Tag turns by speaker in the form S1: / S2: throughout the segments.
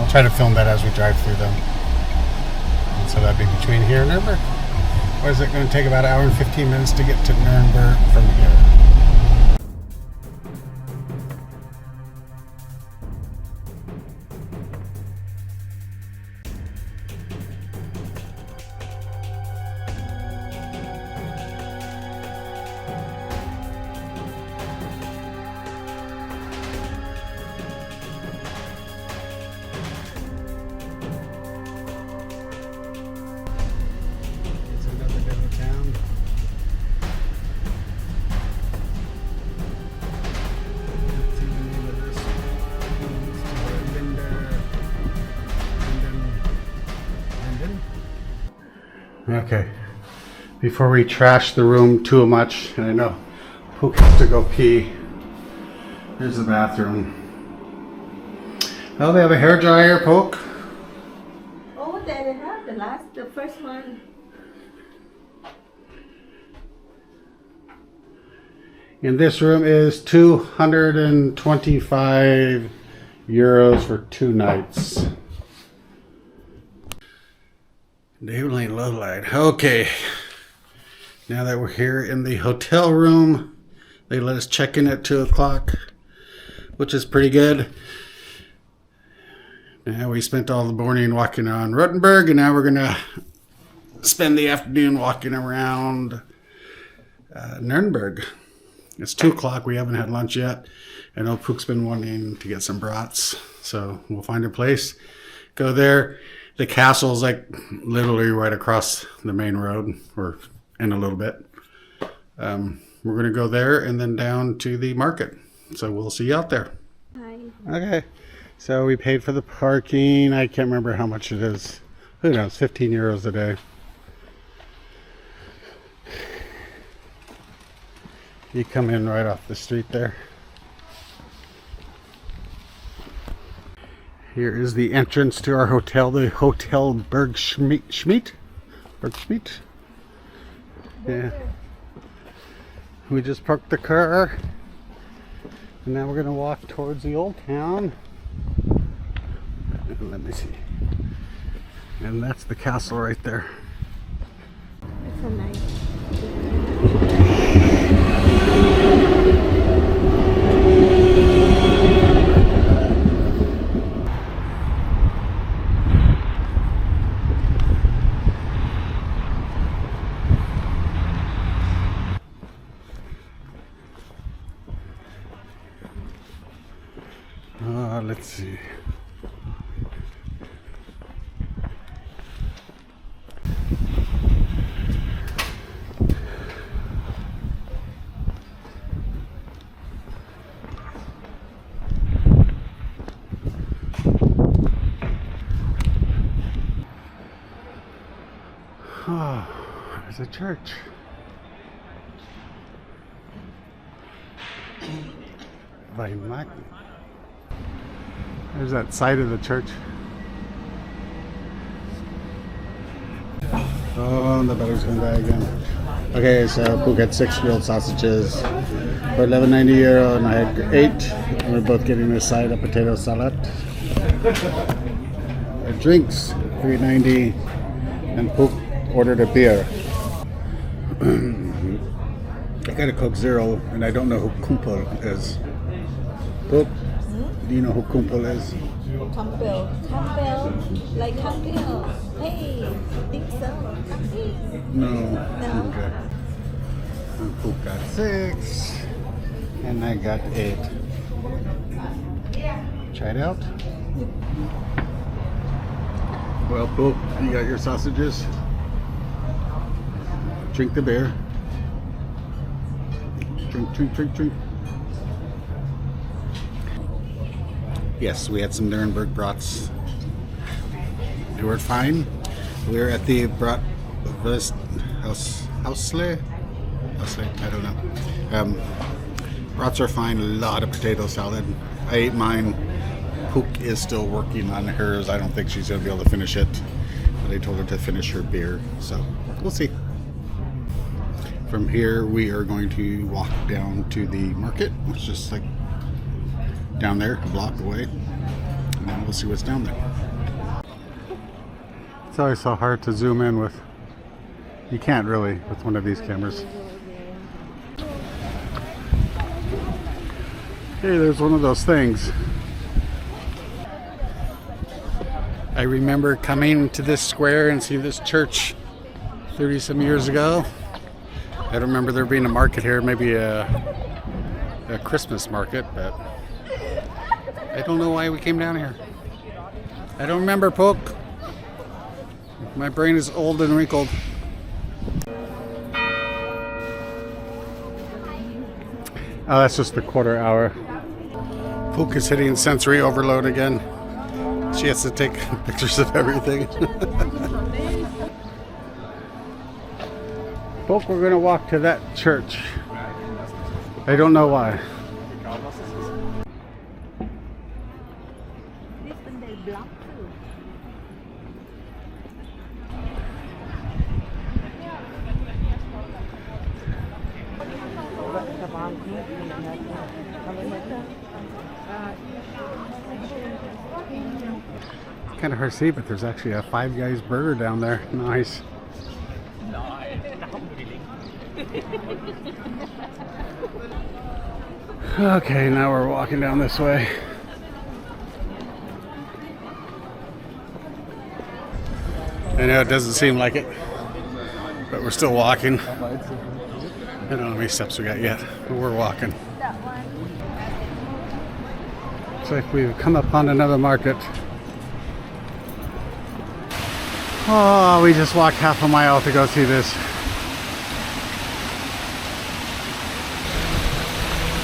S1: try to film that as we drive through them. And so that'd be between here and Nuremberg. Or is it going to take about an hour and 15 minutes to get to Nuremberg from here? Okay, before we trash the room too much, and I know Pook has to go pee. Here's the bathroom. Oh, they have a hairdryer, Pook.
S2: Oh, they have the first one.
S1: And this room is 225 euros for 2 nights. Naval low light. Okay. Now that we're here in the hotel room, they let us check in at 2 o'clock, which is pretty good. Now we spent all the morning walking around Rothenburg, and now we're going to spend the afternoon walking around Nuremberg. It's 2 o'clock. We haven't had lunch yet. I know Pook's been wanting to get some brats, so we'll find a place, go there. The castle is like literally right across the main road, or in a little bit. We're going to go there and then down to the market. So we'll see you out there.
S2: Hi.
S1: Okay. So we paid for the parking. I can't remember how much it is. Who knows? 15 euros a day. You come in right off the street there. Here is the entrance to our hotel, the Hotel Burgschmiet. Burgschmiet? Yeah. We just parked the car. And now we're going to walk towards the old town. Let me see. And that's the castle right there.
S2: It's a nice.
S1: Let's see. Oh, there's a church. There's that side of the church. Oh, the battery's going to die again. Okay, so Pook had 6 grilled sausages for 11.90 euro, and I had 8. And we're both getting a side of potato salad. Our drinks, 3.90, and Pook ordered a beer. I got a Coke Zero, and I don't know who Kumpel is. Pook, do you know who Kumpel is?
S2: Campbell, like Campbell. Hey, I think so. Hey.
S1: No.
S2: No.
S1: Okay. And Pook got 6, and I got 8. Try it out. Well, Pook, you got your sausages. Drink the beer. Drink. Yes, we had some Nuremberg brats. They were fine. We were at the Bratwursthäusle. I don't know. Brats are fine. A lot of potato salad. I ate mine. Pook is still working on hers. I don't think she's going to be able to finish it. But I told her to finish her beer. So we'll see. From here, we are going to walk down to the market, which is like down there, a block away. and then we'll see what's down there. It's always so hard to zoom in with. You can't really with one of these cameras. Hey, there's one of those things. I remember coming to this square and seeing this church 30 some years ago. I don't remember there being a market here, maybe a Christmas market, but I don't know why we came down here. I don't remember, Poke. My brain is old and wrinkled. Oh, that's just the quarter hour. Poke is hitting sensory overload again. She has to take pictures of everything. Poke, we're gonna walk to that church. I don't know why. Kind of hard to see, but there's actually a Five Guys burger down there. Nice. Okay, now we're walking down this way. I know it doesn't seem like it, but we're still walking. I don't know how many steps we got yet, but we're walking. Looks like we've come upon another market. Oh, we just walked half a mile to go see this.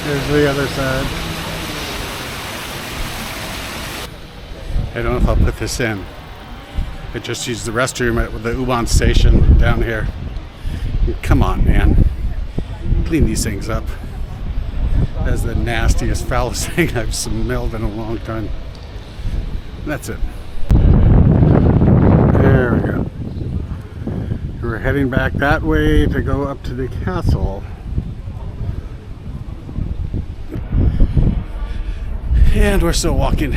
S1: Here's the other side. I don't know if I'll put this in. I just used the restroom at the U-Bahn station down here. Come on, man. Clean these things up. That's the nastiest, foulest thing I've smelled in a long time. That's it. There we go. We're heading back that way to go up to the castle. And we're still walking.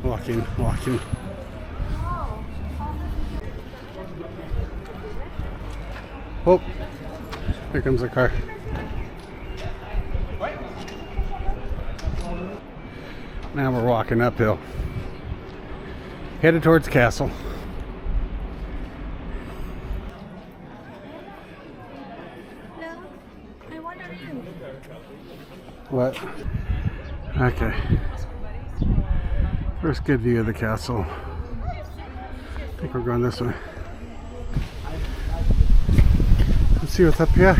S1: Walking. Oh, here comes a car. Now we're walking uphill. Headed towards the castle. What? Okay. First good view of the castle. I think we're going this way. Let's see what's up here.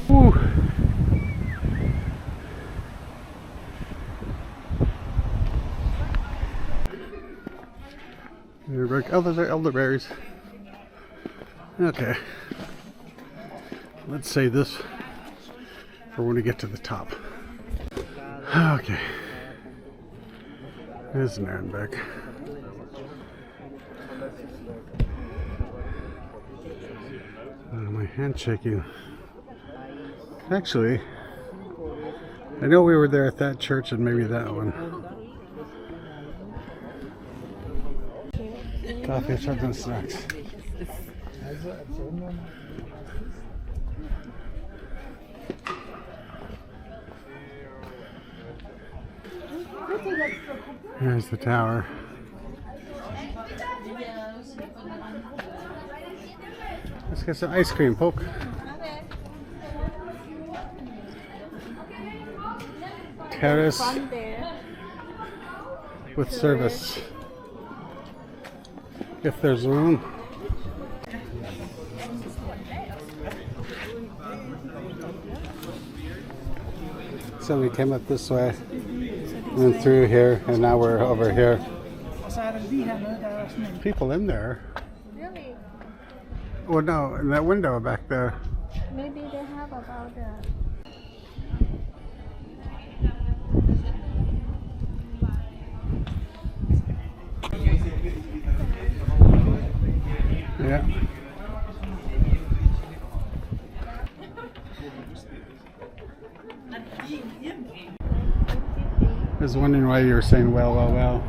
S1: Woo. Oh, those are elderberries. Okay. Let's save this for when we get to the top. Okay. There's Nuremberg. My hand's shaking. Actually, I know we were there at that church and maybe that one. Coffee, chocolate, and snacks. There's the tower. Let's get some ice cream, Poke. Terrace with service. If there's room. So we came up this way, went through here, and now we're over here. People in there.
S2: Really?
S1: Well, no, in that window back there.
S2: Maybe they have about
S1: Yeah. I was wondering why you were saying well, well, well.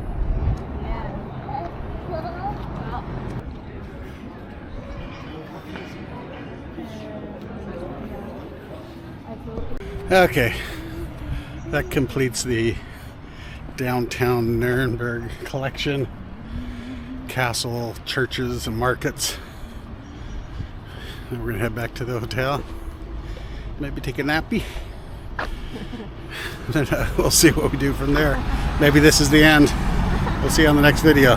S1: Okay, that completes the downtown Nuremberg collection. Castle, churches, and markets. Now we're gonna head back to the hotel. Maybe take a nappy. Then we'll see what we do from there. Maybe this is the end. We'll see you on the next video.